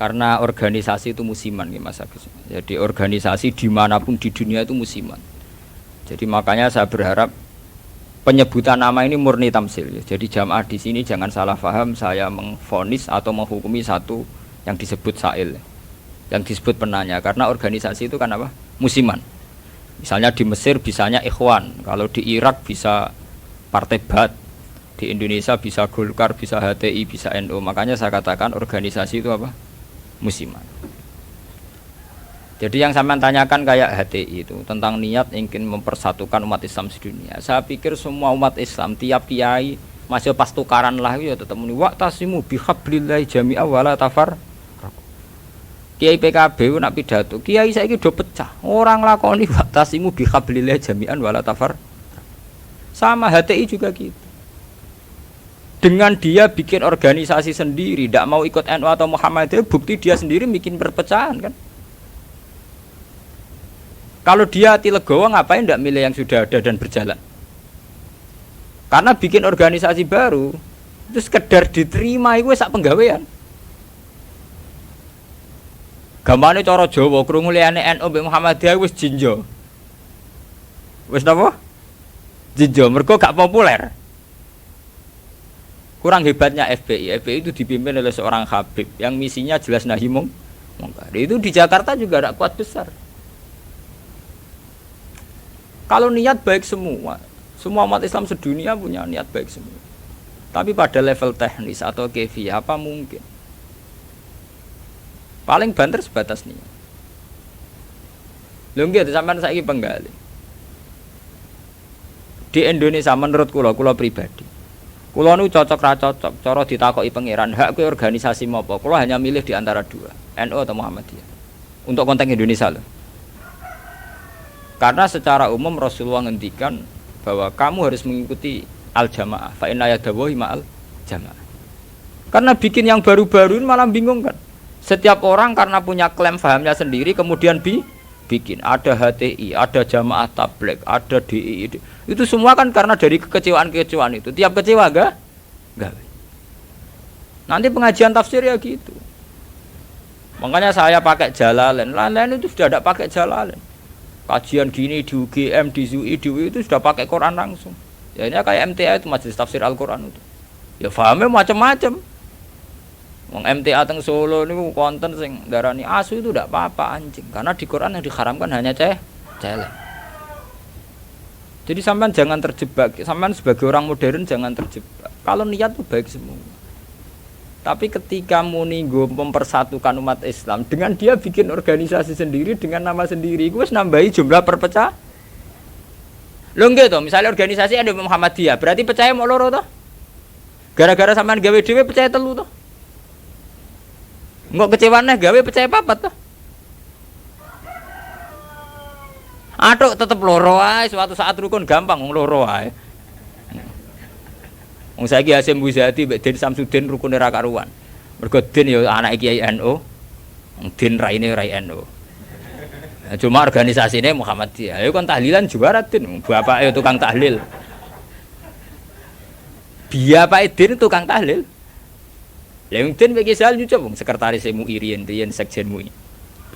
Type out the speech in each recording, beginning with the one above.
Karena organisasi itu musiman ya Mas Agus. Jadi organisasi dimanapun di dunia itu musiman. Jadi makanya saya berharap penyebutan nama ini murni tamsil. Ya. Jadi jamaah di sini jangan salah paham saya mengvonis atau menghukumi satu yang disebut sa'il, yang disebut penanya. Karena organisasi itu kan apa? Musiman. Misalnya di Mesir bisanya Ikhwan, kalau di Irak bisa Partai Ba'ath, di Indonesia bisa Golkar, bisa HTI, bisa NU. Makanya saya katakan organisasi itu apa? Musiman. Jadi yang sampean tanyakan kayak HTI itu tentang niat ingin mempersatukan umat Islam sedunia. Saya pikir semua umat Islam tiap kiai masih pas tukaran lah ya tetap muni waqtasimu bihablillahi jami'a wala tafar. Kiai PKB nak pidato, kiai saiki do pecah. Orang lakoni waqtasimu bihablillahi jami'an wala tafar. Sama HTI juga gitu. Dengan dia bikin organisasi sendiri, tidak mau ikut NU atau Muhammadiyah, bukti dia sendiri bikin perpecahan kan. Kalau dia hati legowo ngapain tidak milih yang sudah ada dan berjalan? Karena bikin organisasi baru, itu sekedar diterima itu sak penggawean. Gamane cara Jawa krungu liyane NU mbek Muhammadiyah wis jinjo. Wis napa? Jinjo, mergo gak populer. Kurang hebatnya FPI. FPI itu dipimpin oleh seorang Habib yang misinya jelas nahi mungkar. Itu di Jakarta juga ada kuat besar. Kalau niat baik semua umat Islam sedunia punya niat baik semua. Tapi pada level teknis atau kefiyah apa mungkin? Paling banter sebatas niat. Lho nggih sampean saiki penggali. Di Indonesia menurut kula pribadi kula nu cocok ra cocok, cara ditakoki pangeran, hak kowe organisasi apa? Kula hanya milih di antara dua, NU atau Muhammadiyah. Untuk konteks Indonesia loh. Karena secara umum Rasulullah ngendikan bahwa kamu harus mengikuti al-jamaah, fa inna yadawahi ma'al jamaah. Karena bikin yang baru-baru ini malah bingung kan. Setiap orang karena punya klaim fahamnya sendiri kemudian bikin ada HTI, ada jamaah tabligh, ada DI. Itu semua kan karena dari kekecewaan itu. Tiap kecewa enggak? Nanti pengajian tafsir ya gitu. Makanya saya pakai Jalalain. Lain-lain itu sudah tidak pakai Jalalain. Kajian gini di UGM, di ZUI, di UI itu sudah pakai Quran langsung. Ya ini kayak MTA itu Majelis Tafsir Al-Quran itu. Ya fahamnya macam-macam. Wong MTA teng Solo niku konten sing darani asu itu tidak apa-apa anjing. Karena di Quran yang diharamkan hanya celeng. Jadi sampean jangan terjebak, sampean sebagai orang modern jangan terjebak. Kalau niat itu baik semua. Tapi ketika muni nggo mempersatukan umat Islam dengan dia bikin organisasi sendiri dengan nama sendiri, itu wis nambahi jumlah perpecah. Lho nggih to, misalnya organisasi ada Muhammadiyah, berarti percaya mau loro to? Gara-gara sampean gawe dhewe percaya telu to? Engko kecewane gawe percaya papat to? Atuk tetep loro ae, suatu saat rukun gampang wong loro ae. Wong saiki Hasyim Muzadi mbek Den Samsudin rukune ra karuan. Mergo Den ya anake Kiai NU, Den raine rai NU. Cuma organisasine Muhammadiyah. Ayo kon tahlilan juara Den, bapake tukang tahlil. Bapake Den tukang tahlil. Lah wong Den mbek Kisal nyucup wong sekretaris MUI riyen sekjen MUI.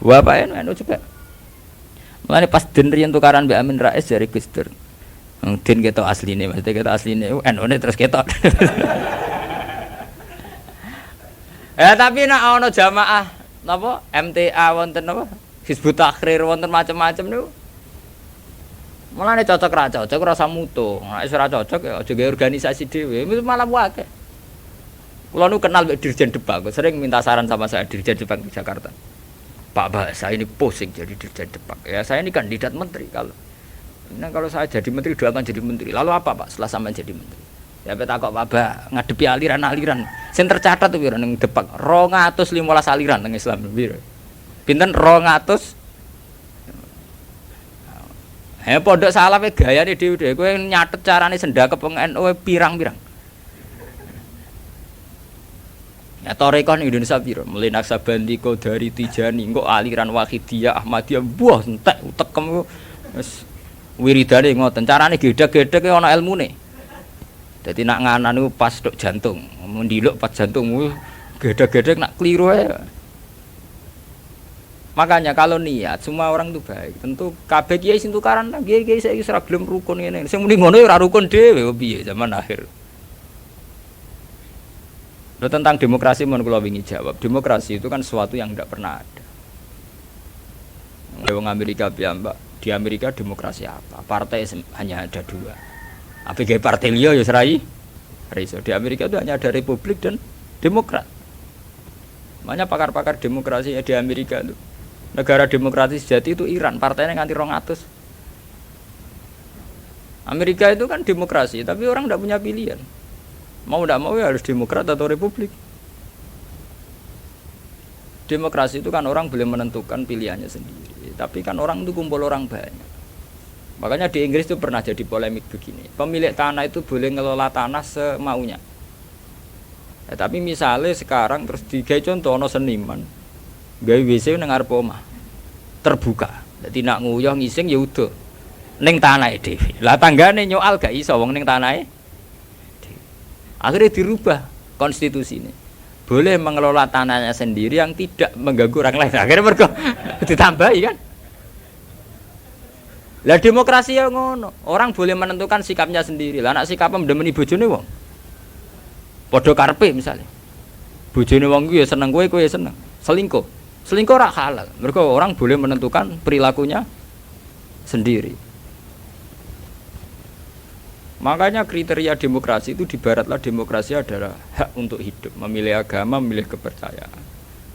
Bapake NU coba. Mulane pas Den riyen tukaran mbek Amin Rais dari Gus Dur. Den ketok asline, maksudnya ketok asline NU-ne terus ketok. Ya tapi nek ana jamaah napa MTA wonten napa Hizbut Tahrir wonten macam-macam niku. Mulane cocok ra cocok ora usah mutu. Nek ora cocok ya aja gawe organisasi dhewe, itu malah akeh. Kula nu kenal mbek Dirjen Depak, sering minta saran sama saya Dirjen Depak di Jakarta. Pak Bahasa ini pusing jadi Dirjen Depak. Ya saya ini kandidat menteri kalau saya jadi menteri doakan jadi menteri. Lalu apa Pak setelah sampai jadi menteri? Ya petakok Pak Bah ngadepi aliran-aliran. Sing tercatat tuh piro ning Depak 215 aliran teng Islam piro. Pinten 200. Pondok salafe gayane dhewe-dhewe kowe nyatet carane sendakep NU pirang-pirang. Ya tarekah Indonesia piro? Mulai Naksabandi, Qadari, Tijani, engko aliran Wahidiyah, Ahmadiyah, buah entek utekem wis wiridane ngoten. Carane gedhek-gedhek ana ilmune. Dadi nak nganan niku pas tok jantung, mendiluk pas jantungmu gedhek-gedhek nak kliru ae. Makanya kalau niat semua orang itu baik. Tentu kabeh kiai sing tukaran kiai saiki ora gelem rukun ngene. Sing muni ngono ya ora rukun dhewe piye zaman akhir. Lo tentang demokrasi mau kula wingi jawab. Demokrasi itu kan sesuatu yang tidak pernah ada. Wong Amerika piyambak, di Amerika demokrasi apa? Partai hanya ada dua. Apa kayak partai liya ya serai? Riso. Di Amerika itu hanya ada republik dan demokrat. Makanya pakar-pakar demokrasi ya di Amerika itu. Negara demokratis sejati itu Iran, partainya nganti 200. Amerika itu kan demokrasi, tapi orang tidak punya pilihan. Mau tidak mau ya harus demokrat atau republik. Demokrasi itu kan orang boleh menentukan pilihannya sendiri. Tapi kan orang itu kumpul orang banyak. Makanya di Inggris itu pernah jadi polemik begini. Pemilik tanah itu boleh ngelola tanah semaunya. Ya, tapi misalnya sekarang terus digawe contoh ono seniman. Gawe WC nang ngarep omah. Terbuka. Dadi nak nguyah ngising ya udah. Ning tanahe dhewe. Lah tanggane nyoal gak iso wong ning tanahe. Akhirnya dirubah konstitusi ini. Boleh mengelola tanahnya sendiri yang tidak mengganggu orang lain. Akhirnya mereka ditambahi kan. Lah demokrasi ya ngono. Orang boleh menentukan sikapnya sendiri. Lah nek sikapnya mendemeni bojone wong. Padha karepe misalnya. Bojone wong ku ya seneng kowe ya seneng. Selingkuh. Selingkuh ora halal. Mereka orang boleh menentukan perilakunya sendiri. Makanya kriteria demokrasi itu di baratlah demokrasi adalah hak untuk hidup, memilih agama, memilih kepercayaan.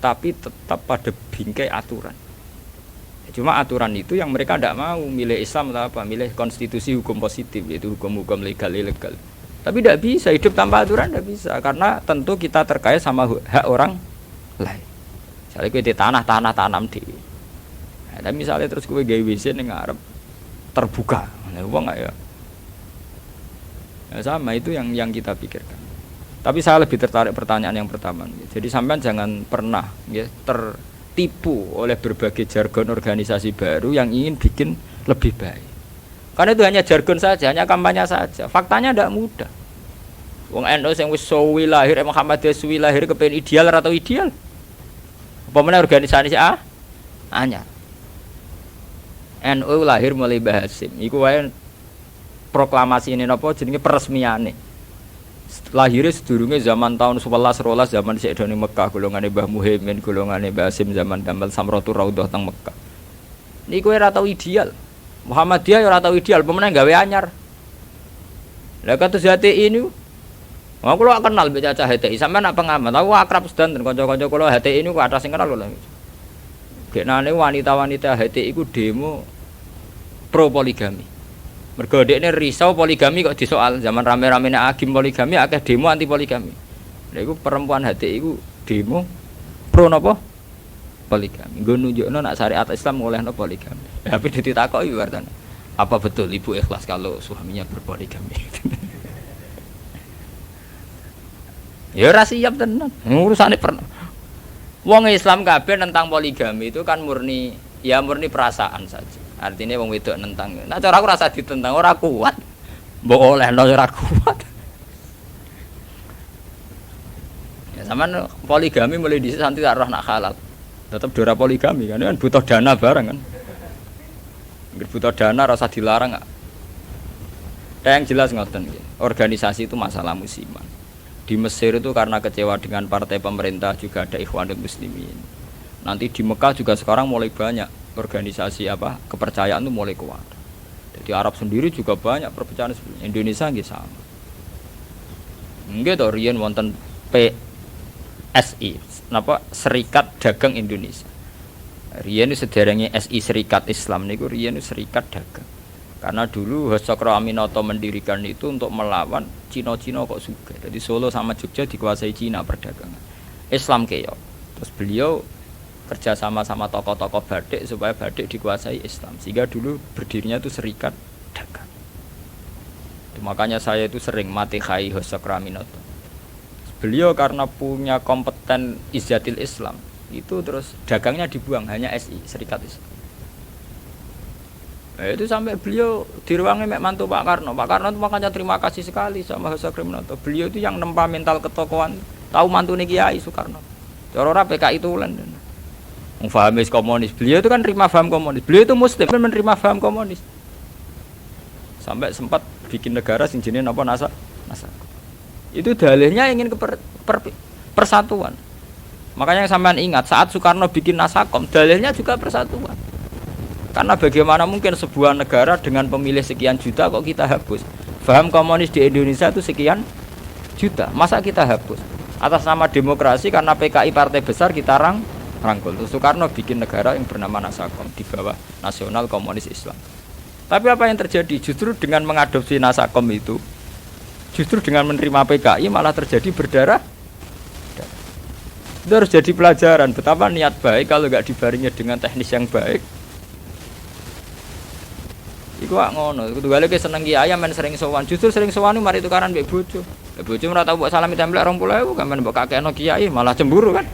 Tapi tetap pada bingkai aturan. Cuma aturan itu yang mereka tidak mau, milih Islam atau apa, milih konstitusi hukum positif, yaitu hukum-hukum legal ilegal. Tapi tidak bisa hidup tanpa aturan, tidak bisa, karena tentu kita terkait sama hak orang lain. Misalnya kita tanah tanam di. Nah, tapi misalnya terus gue gawe WC ning ngarep terbuka, nah uang nggak ya? Nah, sama itu yang kita pikirkan. Tapi saya lebih tertarik pertanyaan yang pertama. Jadi sampean jangan pernah ya, tertipu oleh berbagai jargon organisasi baru yang ingin bikin lebih baik. Karena itu hanya jargon saja, hanya kampanye saja. Faktanya tidak mudah. Wong NU sing wis suwi lahir, Muhammadiyah suwi lahir kepen ideal atau ideal? Apa meneh organisasi anyar. NU lahir mulai Mbah Hasim. Iku wae proklamasi ini napa jenenge peresmiane. Lahirnya sedurunge zaman tahun 11 rolas zaman Syekh Doni Mekah, golongane Mbah Muhaimin, golongane Mbah Hasim zaman Damal Samratul Raudhah teng Mekah. Niku ora tau ideal. Muhammadiyah ora tau ideal, pemenang gawe anyar. Lah kados HTI niku. Wong kula kenal mbek cacah HTI, sampean nak pengamat. Aku akrab sedanten kanca-kanca kula HTI niku atas sing kenal kula. Genane wanita-wanita HTI iku demo pro poligami. Mergo dekne risau poligami kok disoal zaman rame-ramene agim poligami akeh demo anti poligami. Lha iku perempuan HTI iku demo pro napa? Poligami. Nggo nunjukno nak syariat Islam olehno poligami. Tapi ditakoki wartane. Apa betul ibu ikhlas kalau suaminya berpoligami? Ya ora siap tenan. Urusane pernah. Wong Islam kabeh tentang poligami itu kan murni perasaan saja. Artinya wong wedok nentang. Nah cara aku rasa ditentang ora kuat. Mbok olehno ora kuat. Ya sampean poligami mulai dhisik santi tak roh nak halal. Tetep dora poligami kan butuh dana bareng kan. Butuh dana rasa dilarang enggak. Yang jelas ngoten nggih. Organisasi itu masalah musiman. Di Mesir itu karena kecewa dengan partai pemerintah juga ada Ikhwanul Muslimin. Nanti di Mekah juga sekarang mulai banyak organisasi kepercayaan itu mulai kuat. Jadi Arab sendiri juga banyak perpecahan. Indonesia nggih sama. Nggih to riyen wonten PSI, Serikat Dagang Indonesia. Riyen sederenge SI Serikat Islam niku riyen Serikat Dagang. Karena dulu Hasakro Aminoto mendirikan itu untuk melawan Cina-Cina kok juga. Jadi Solo sama Jogja dikuasai Cina perdagangan. Islam keyo. Terus beliau kerja sama tokoh-tokoh batik supaya batik dikuasai Islam. Sehingga dulu berdirinya itu Serikat Dagang. Itu makanya saya itu sering mati khai Hasakro Aminoto. Beliau karena punya kompeten izzatil Islam, itu terus dagangnya dibuang hanya SI Serikat Islam. Itu sampai beliau di ruangnya mek mantu Pak Karno. Pak Karno itu makanya terima kasih sekali sama Hasakro Aminoto. Beliau itu yang nempa mental ketokohan, tahu mantune Kiai Soekarno. Cara ora PKI itu ulen. Fahamis komunis. Beliau itu kan terima paham komunis. Beliau itu muslim menerima paham komunis. Sampai sempat bikin negara sing jenenge napa nasa. Itu dalihnya ingin ke persatuan. Makanya sampean ingat saat Soekarno bikin Nasakom, dalihnya juga persatuan. Karena bagaimana mungkin sebuah negara dengan pemilih sekian juta kok kita hapus? Paham komunis di Indonesia itu sekian juta. Masa kita hapus? Atas nama demokrasi karena PKI partai besar kita rangkul. Soekarno bikin negara yang bernama Nasakom di bawah Nasional Komunis Islam. Tapi apa yang terjadi? Justru dengan mengadopsi Nasakom itu, justru dengan menerima PKI malah terjadi berdarah. Itu harus jadi pelajaran betapa niat baik kalau nggak dibaringnya dengan teknis yang baik. Iku ngono, kudu gale ke seneng kiai men sering sowan. Justru sering sowan mari tukaran mbek bojo. Bojo ora tau mbok salami templek 20.000 kan men mbok kakekno kiai malah cemburu kan.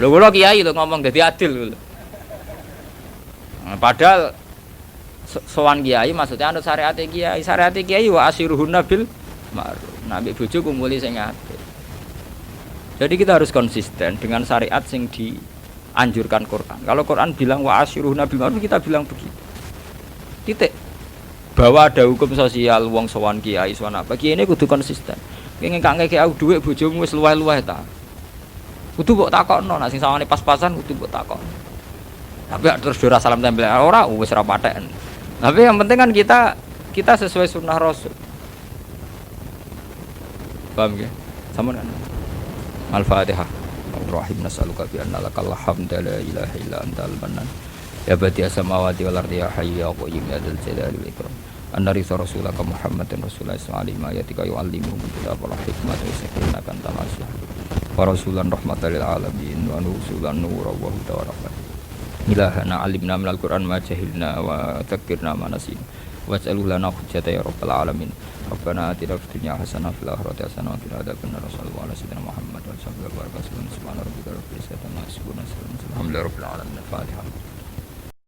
Lho kula kiai lho ngomong dadi adil lho. Padahal sowan kiai maksudnya anut syariat kiai wa asiruhunna bil ma'ruf. Nah mbek bojo kumuli sing adil. Jadi kita harus konsisten dengan syariat sing dianjurkan Quran. Kalau Quran bilang wa asiruhunna bil ma'ruf kita bilang begitu. Titik. Bahwa ada hukum sosial wong sowan kiai sowan apa kiai ini kudu konsisten. Pengen gak ngekek aku dhuwit bojomu wis luweh-luweh ta. Kudu mbok takokno nek sing sawane pas-pasan kudu mbok takokno. Tapi terus ora salam tempel ora wis ora paten. Tapi yang penting kan kita sesuai sunnah Rasul. Paham ya? Sama kan? Al-Fatihah. Rahim nas'aluka bi anna lakal hamda la ilaha illa antal mannan. Ya bati as-samawati wal ardi ya hayyu ya qayyum ya dzal jalali wal ikram. Anna risa rasulaka Muhammadin rasulullah sallallahu alaihi ayatika yu'allimuhum kitab wal hikmah wa yuzakkihim kan tamasya. Wa rasulan rahmatan lil alamin wa nusulan nura wa huda wa rahmah. Ilahana alimna minal Qur'an ma jahilna wa dzakirna ma nasina. Waj'alhu lana hujjatan ya rabbal alamin. Rabbana atina fid dunya hasanah wa fil akhirati hasanah wa qina adzabannar. Sallallahu alaihi wasallam Muhammad wa sallallahu alaihi wasallam. Subhana rabbika rabbil izzati amma yasifun. Alhamdulillahi rabbil alamin. Al-Fatihah.